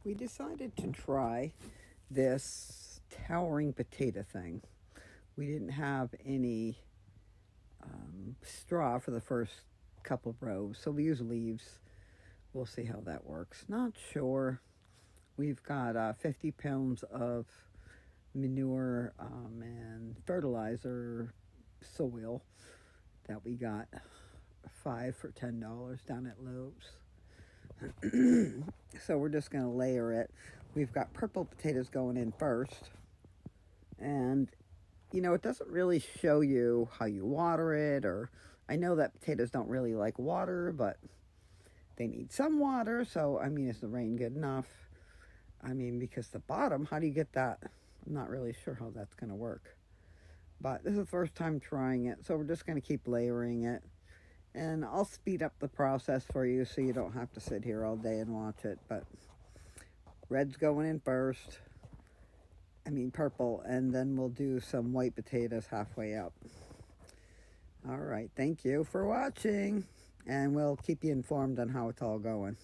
we decided to try this towering potato thing. We didn't have any straw for the first couple of rows, so we use leaves. We'll see how that works. Not sure. We've got 50 pounds of manure and fertilizer soil that we got 5 for $10 down at Lowe's. So we're just going to layer it. We've got purple potatoes going in first. And, it doesn't really show you how you water it, or I know that potatoes don't really like water, but they need some water. So, is the rain good enough? Because the bottom, how do you get that? I'm not really sure how that's going to work. But this is the first time trying it, so we're just going to keep layering it. And I'll speed up the process for you so you don't have to sit here all day and watch it. But red's going in first. Purple. And then we'll do some white potatoes halfway up. All right. Thank you for watching. And we'll keep you informed on how it's all going.